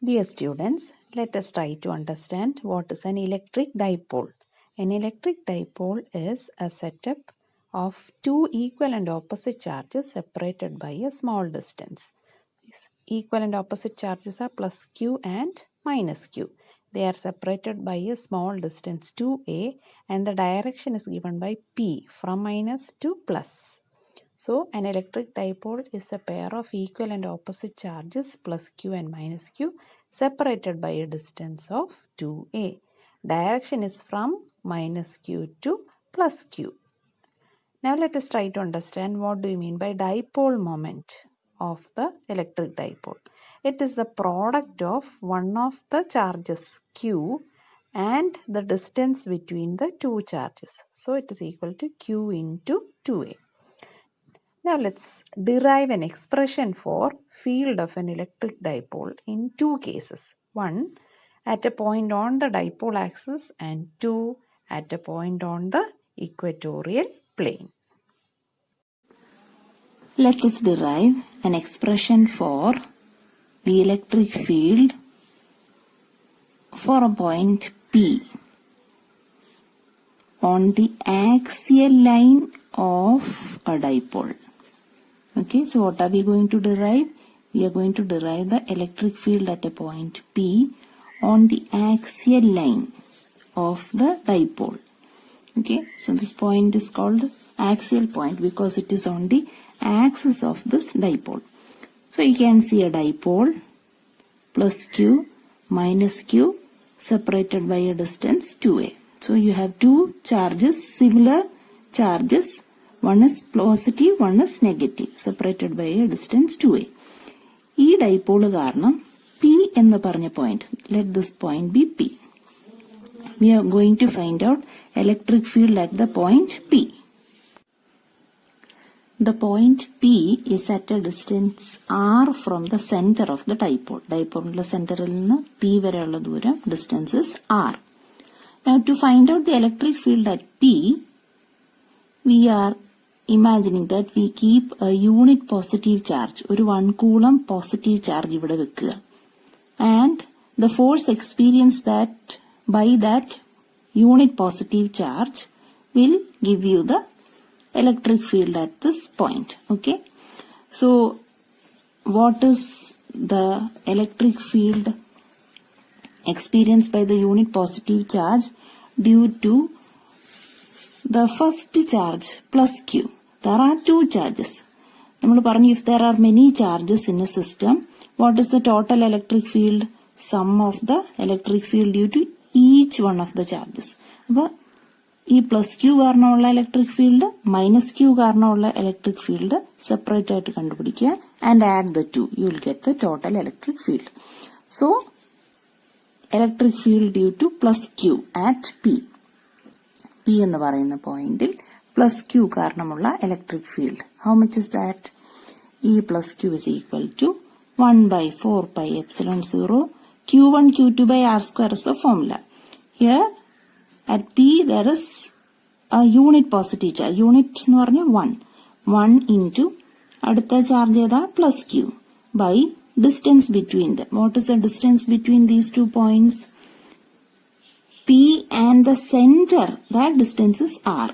Dear students, let us try to understand what is an electric dipole. An electric dipole is a setup of two equal and opposite charges separated by a small distance. Equal and opposite charges are plus q and minus q. They are separated by a small distance 2a and the direction is given by p from minus to plus. So, an electric dipole is a pair of equal and opposite charges plus q and minus q separated by a distance of 2a. Direction is from minus q to plus q. Now, let us try to understand what do you mean by dipole moment of the electric dipole. It is the product of one of the charges q and the distance between the two charges. So, it is equal to q into 2a. Now let's derive an expression for field of an electric dipole in two cases. One at a point on the dipole axis and two at a point on the equatorial plane. Let us derive an expression for the electric field for a point P on the axial line of a dipole. Okay, so what are we going to derive? We are going to derive the electric field at a point P on the axial line of the dipole. Okay, so this point is called axial point because it is on the axis of this dipole. So you can see a dipole plus q minus q separated by a distance 2a. So you have two charges, similar charges. One is positive, one is negative, separated by a distance 2a. ഈ dipole കാരണം P എന്ന് പറഞ്ഞ point, let this point be P. We are going to find out electric field at the point P. The point P is at a distance r from the center of the dipole. Dipole's centerൽ നിന്ന് P വരെയുള്ള ദൂരം distance is r. Now to find out the electric field at P, we are imagining that we keep a unit positive charge, ഒരു 1 coulomb positive charge ഇവിടെ വെക്കുക. And the force experienced that by that unit positive charge will give you the electric field at this point. Okay. So what is the electric field experienced by the unit positive charge due to the first charge plus q? There are two charges. If there are many charges in a system, what is the total electric field? Sum of the electric field due to each one of the charges. E plus q കാരണമുള്ള electric field minus q കാരണമുള്ള electric field separate ആയിട്ട് കണ്ടുപിടിക്കുക and add the two. You will get the total electric field. So, electric field due to plus q at P. P എന്ന് പറയുന്ന പോയിന്റിൽ plus q കാരണമുള്ള electric field. How much is that? E plus q is equal to 1 by 4 pi epsilon 0 q1 q2 by r square is the formula. Here at P there is a unit positive charge. Unit എന്ന് പറഞ്ഞാൽ 1. 1 into അടുത്ത charge ഏതാ plus q by distance between them. What is the distance between these two points? P and the center, that distance is r.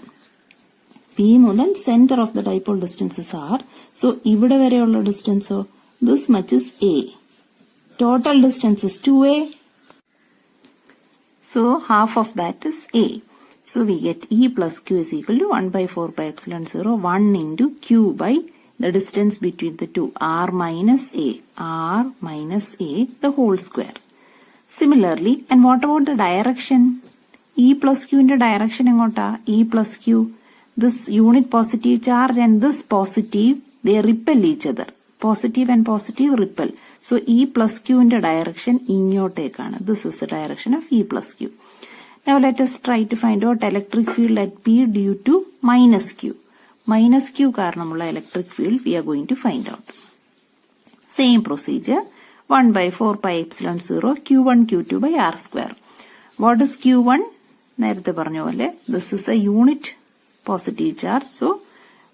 P മുതൽ center of the dipole distance is r. So ഇവിടെ വരെയുള്ള distance, this much is a. Total distance is 2a. So half of that is a. So we get E plus q is equal to 1 by 4 pi epsilon 0 1 into q by the distance between the two, r minus a the whole square. Similarly, and what about the direction? E plus q in the direction engota? E plus q, this unit positive charge and this positive, they repel each other. Positive and positive repel. So E plus q in the direction ingottekana. This is the direction of E plus q. Now let us try to find out electric field at P due to minus q. Minus q കാരണമുള്ള electric field we are going to find out. Same procedure. 1 by 4 pi epsilon 0 q1 q2 by r square. What is q1? നേരത്തെ പറഞ്ഞ പോലെ this is a unit positive charge. So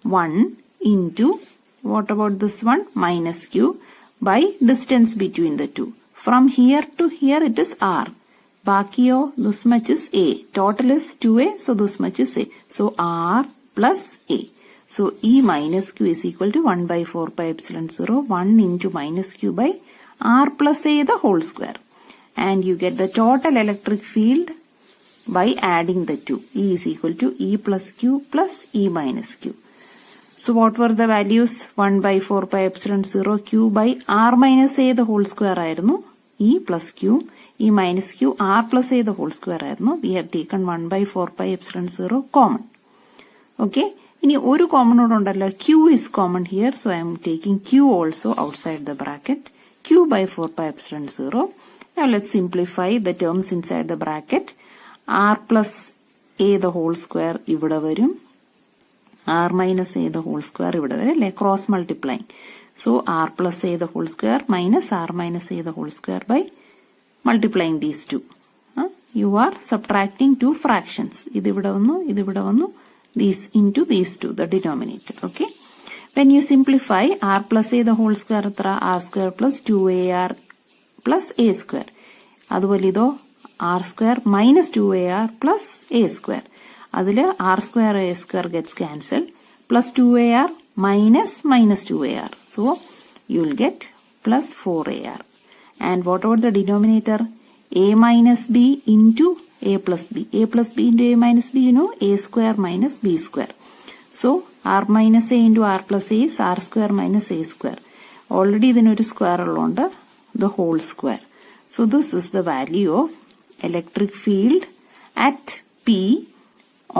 1 into, what about this one? Minus q by distance between the two. From here to here it is R. ബാക്കിയോ this much is A. Total is 2A, so this much is A. So R plus A. So E minus Q is equal to 1 by 4 pi epsilon 0, 1 into minus Q by R plus A the whole square. And you get the total electric field by adding the two. E is equal to E plus Q plus E minus Q. So what were the values? 1 by 4 pi epsilon 0 Q by R minus A the whole square ആയിരുന്നു. E plus Q, E minus Q, R plus A the whole square ആയിരുന്നു. We have taken 1 by 4 pi epsilon 0 common. Okay. ഇനി ഒരു common കൂടെ ഉണ്ടല്ലോ. Q is common here. So I am taking Q also outside the bracket. Q by 4 pi epsilon 0. Now let's simplify the terms inside the bracket. R plus A the whole square ഇവിടെ വരും. R minus A the whole square ഇവിടെ വരും അല്ലെ, cross multiplying. So R plus A the whole square minus R minus A the whole square by multiplying these two. You are subtracting two fractions. ഇതിവിടെ വന്നു, these into these two, the denominator. Okay. When you simplify, R plus A the whole square എത്ര? R square plus 2AR plus A square. അതുപോലെ ഇതോ R square minus 2AR plus A square. അതില് R square A square gets cancelled, plus 2AR minus 2AR. So you will get plus 4AR. And what about the denominator? A minus B into A plus B. A plus B into A minus B, you know, A square minus B square. So R minus A into R plus A is R square minus A square. Already ഇതിനൊരു square ഉള്ളതുകൊണ്ട് the whole square. So this is the value of electric field at P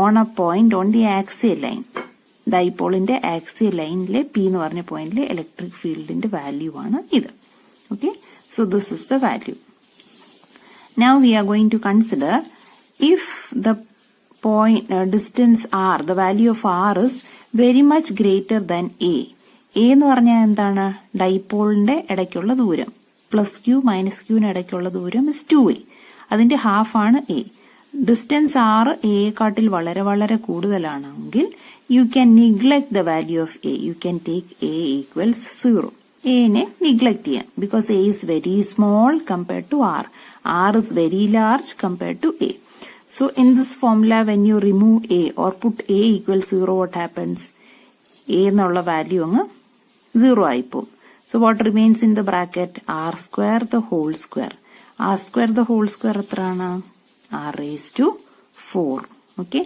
on a point on the axial line. ഡൈപോളിന്റെ axial ലൈനിലെ P എന്ന് പറഞ്ഞ പോയിന്റിലെ electric ഫീൽഡിന്റെ value ആണ് ഇത്. Okay, so this is the value. Now we are going to consider if the point distance R, the value of R is very much greater than A. A എന്ന് പറഞ്ഞാൽ എന്താണ്? ഡൈപോളിന്റെ ഇടയ്ക്കുള്ള ദൂരം. പ്ലസ് ക്യൂ മൈനസ് ക്യൂവിന് ഇടയ്ക്കുള്ള ദൂരം is 2a. അതിന്റെ half ആണ് A. Distance R എയെക്കാട്ടിൽ വളരെ വളരെ കൂടുതലാണെങ്കിൽ you can neglect the value of a. You can take a equals 0. a ne neglect ചെയ്യാം because a is very small compared to r. r is very large compared to a. So in this formula, when you remove a or put a equals 0, what happens? a എന്നുള്ള value അങ്ങ് 0 ആയിപ്പോവും. So what remains in the bracket? r square the whole square. r square the whole square എത്രയാണ്? r raised to 4. Okay.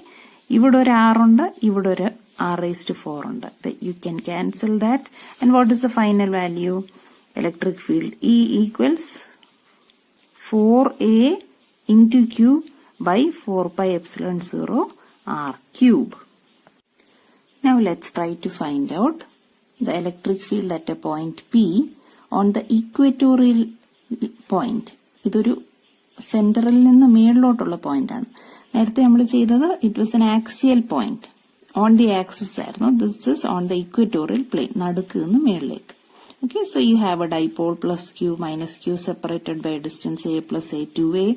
ഇവിടെ ഒരു r ഉണ്ട്, ഇവിടെ ഒരു r raised to 4 ഉണ്ട്. You can cancel that. And what is the final value? Electric field E equals 4a into q by 4 pi epsilon 0 r cube. Now let's try to find out the electric field at a point P on the equatorial point. ഇതൊരു സെന്ററിൽ നിന്ന് മേളിലോട്ടുള്ള point ആണ്. നേരത്തെ നമ്മൾ ചെയ്തത് it was an axial point, on the axis ആയിരുന്നു. This is on the equatorial plane, നടുക്ക് നിന്ന് മേളിലേക്ക്. Okay, so you have a dipole plus Q minus Q separated by distance A plus A 2a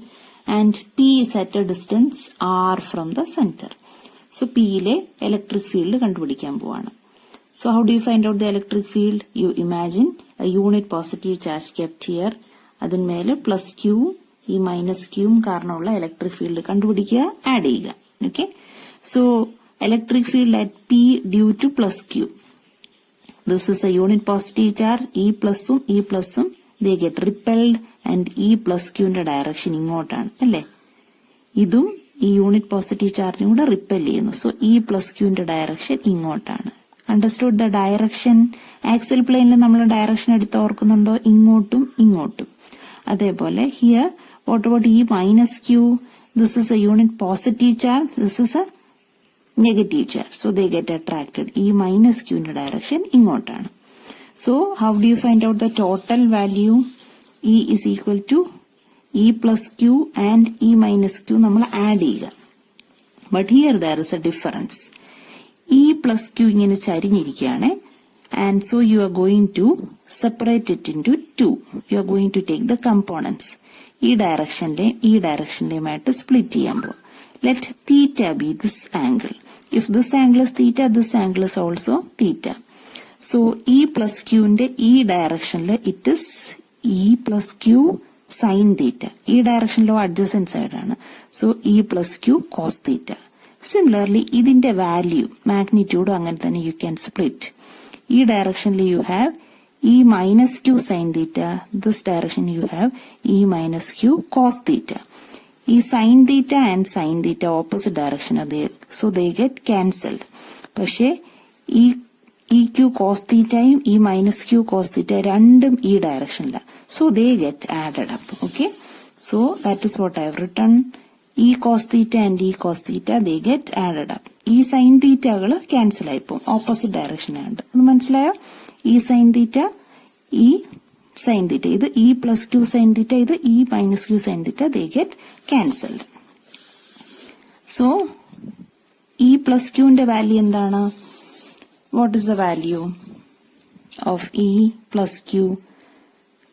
and P is at a distance R from the centre. So പിയിലെ electric field കണ്ടുപിടിക്കാൻ പോവാണ്. So how do you find out the electric field? You imagine a unit positive charge kept here. അതിന്മേലെ plus Q ഈ minus ക്യൂം കാരണമുള്ള electric field കണ്ടുപിടിക്കുക, add ചെയ്യുക. Okay, so electric field at P due to plus Q. This is a unit positive charge. ഈ പ്ലസും they get repelled and ഈ plus ക്യൂവിന്റെ ഡയറക്ഷൻ ഇങ്ങോട്ടാണ് അല്ലേ. ഇതും ഈ യൂണിറ്റ് പോസിറ്റീവ് ചാർജും കൂടെ റിപ്പൽ ചെയ്യുന്നു. സോ ഈ പ്ലസ് ക്യൂവിന്റെ ഡയറക്ഷൻ ഇങ്ങോട്ടാണ്. Understood the direction? ആക്സിൽ പ്ലെയിനിൽ നമ്മൾ ഡയറക്ഷൻ എടുത്ത് ഓർക്കുന്നുണ്ടോ? ഇങ്ങോട്ടും ഇങ്ങോട്ടും. അതേപോലെ here what about E minus Q? This is a unit positive charge. This is a negative charge. So they get attracted. E minus Q in the direction ingotana. So how do you find out the total value? E is equal to E plus Q and E minus Q നമ്മൾ add ചെയ്യുക. But here there is a difference. E plus Q ഇങ്ങനെ ചരിഞ്ഞിരിക്കുകയാണ്. And so you are going to separate it into two. You are going to take the components. ഈ ഡയറക്ഷനിലെയുമായിട്ട് split ചെയ്യാൻ പോകും. Let theta be this angle. If this angle is theta, this angle is also theta. So E plus ക്യൂവിന്റെ ഈ ഡയറക്ഷനിൽ it is E plus Q sin theta. ഈ ഡയറക്ഷനിലോ adjacent side ആണ്. So E plus Q cos theta. Similarly, ഇതിന്റെ value മാഗ്നിറ്റ്യൂഡും അങ്ങനെ തന്നെ you can split. ഈ ഡയറക്ഷനിൽ you have E minus Q sin theta. This direction you have E minus Q cos theta. ഈ sin theta and sin theta opposite direction are there. So they get cancelled. പക്ഷേ ഈ EQ cos theta യും E minus Q cos theta രണ്ടും ഈ ഡയറക്ഷനിലാണ്. So they get added up. Okay. So that is what I have written. E cos theta and E cos theta they get added up. ഈ sin thetaകൾ cancel ആയിപ്പോവും. Opposite ഡയറക്ഷനാണ്. അത് മനസ്സിലായോ? E sin theta, E sin theta. ഇത് E plus Q sin theta, ഇത് E minus Q sin theta. They get cancelled. So E plus Q ന്റെ value എന്താണ്? What is the value of E plus Q?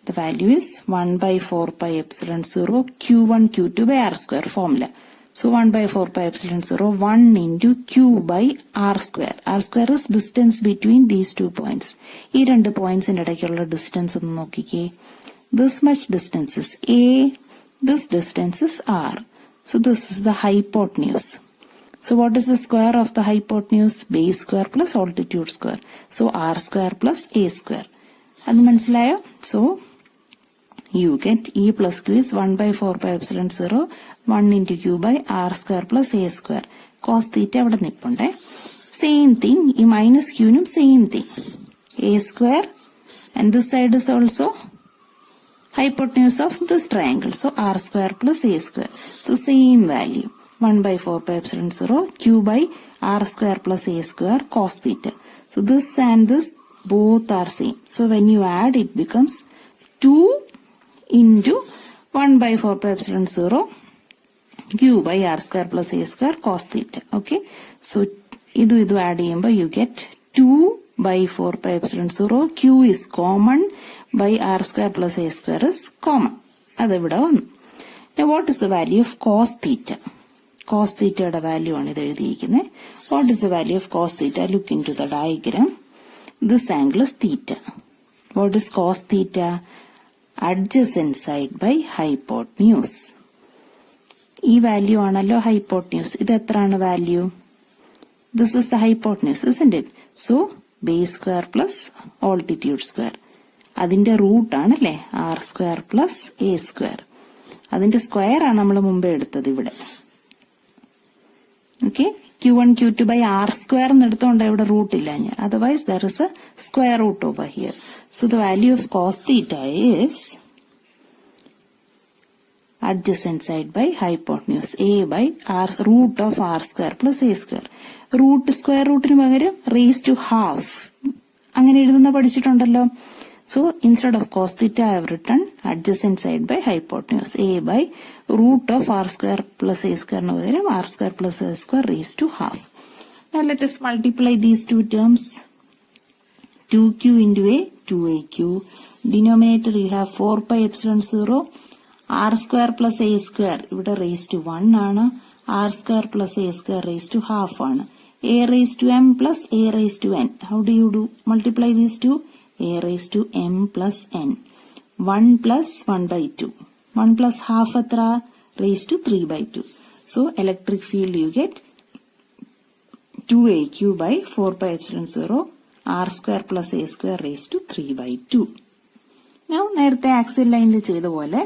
The value is 1 by 4 pi epsilon 0 Q1 Q2 by R square formula. So 1 by 4 pi epsilon 0 1 into Q by R square. R square is distance between these 2 points. ഈ രണ്ട് പോയിന്റ്സിന്റെ ഇടയ്ക്കുള്ള distance ഒന്ന് നോക്കിക്കേ. This much distance is A. This distance is R. So this is the hypotenuse. So what is the square of the hypotenuse? Base square plus altitude square. So R square plus A square. അത് മനസ്സിലായോ? So you get E plus Q is 1 by 4 pi epsilon 0 1 into Q by R square plus A square. Cos theta അവിടെ നിൽപ്പുണ്ടേ. Same thing. ഈ minus Q നും same thing. A square and this side is also hypotenuse of this triangle. So R square plus A square. So same value. 1 by 4 pi epsilon 0 Q by R square plus A square cos theta. So this and this both are same. So when you add it becomes 2 into 1 by 4 pi epsilon 0 Q by R square plus A square cos theta. Okay. So idu add ചെയ്യുമ്പോൾ you get 2 by 4 pi epsilon 0 Q is common by R square plus A square is common. അത് ഇവിടെ വന്നു. Now what is the value of cos theta? Cos theta യുടെ value ആണ് ഇത് എഴുതിയിരിക്കുന്നത്. What is the value of cos theta? Look into the diagram. This angle is theta. What is cos theta? Adjacent side by hypotenuse. ഈ value ആണല്ലോ hypotenuse. ഇത് എത്രയാണ് value? This is the hypotenuse, isn't it? So base square plus altitude square. അതിന്റെ root ആണല്ലേ R square plus A square. അതിന്റെ square ആണ് നമ്മൾ മുമ്പേ എടുത്തത് ഇവിടെ. Okay, Q1 Q2 by R square എടുത്തോണ്ട് ഇവിടെ റൂട്ട് ഇല്ല. Otherwise there is a square root over here. So the value of cos theta is adjacent side by hypotenuse A by R root of R square plus A square. Root square റൂട്ടിന് പകരം raised to half അങ്ങനെ എഴുതുന്ന പഠിച്ചിട്ടുണ്ടല്ലോ. So instead of cos theta I have written adjacent side by hypotenuse A by root of R square plus A square ന് പകരം R square plus A square raised to half. Now let us multiply these two terms. 2Q into A, 2AQ. Denominator you have 4 pi epsilon 0 R square plus A square ഇവിടെ raised to 1 ആണ്. R square plus A square raised to half ആണ്. A raised to M plus A raised to N. How do you do? Multiply these two. A raised to M plus N. 1 plus 1 by 2. 1 plus half atra raised to 3 by 2. So electric field you get 2AQ by 4 pi epsilon 0 R square plus A square raised to 3 by 2. Now നേരത്തെ axial line ചെയ്ത പോലെ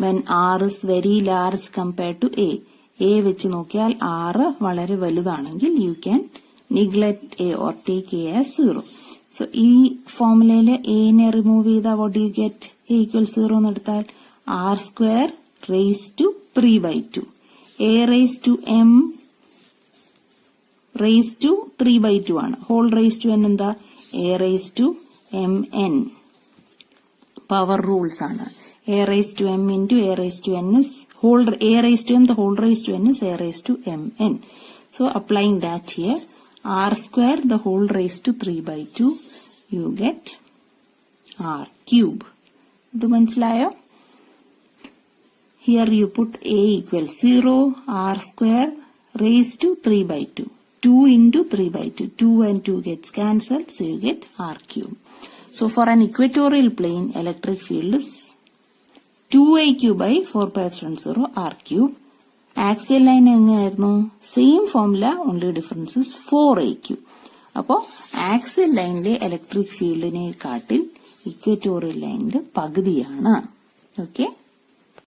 when R is very large compared to A വെച്ച് നോക്കിയാൽ R വളരെ വലുതാണെങ്കിൽ you can neglect A or take A as 0. So ഈ ഫോർമുലയിലെ എനെ remove ചെയ്താൽ what do you get? A equals 0 എന്ന് എടുത്താൽ R square raised to 3 by 2. A raised to M raised to 3 by 2 ആണ്. Whole raised to n എന്താ? A raised to mn. Power rules ആണ്. A raised to m into A raised to n is whole A raised to m, the whole raised to n is A raised to mn. So applying that here, R square the whole raised to 3 by 2, you get R cube. ഇത് മനസ്സിലായോ? Here you put A equals 0, R square raised to 3 by 2. 2 into 3 by 2. 2 and 2 gets cancelled, so you get R cube. So for an equatorial plane, electric field is 2aq by 4π0 r cube. Axial line എങ്ങനെയായിരുന്നു? Same formula, only difference is 4aq. അപ്പോൾ axial ലൈനിലെ electric ഫീൽഡിനെ കാട്ടിൽ ഇക്വേറ്റോറിയൽ ലൈനിന്റെ പകുതിയാണ്. Okay.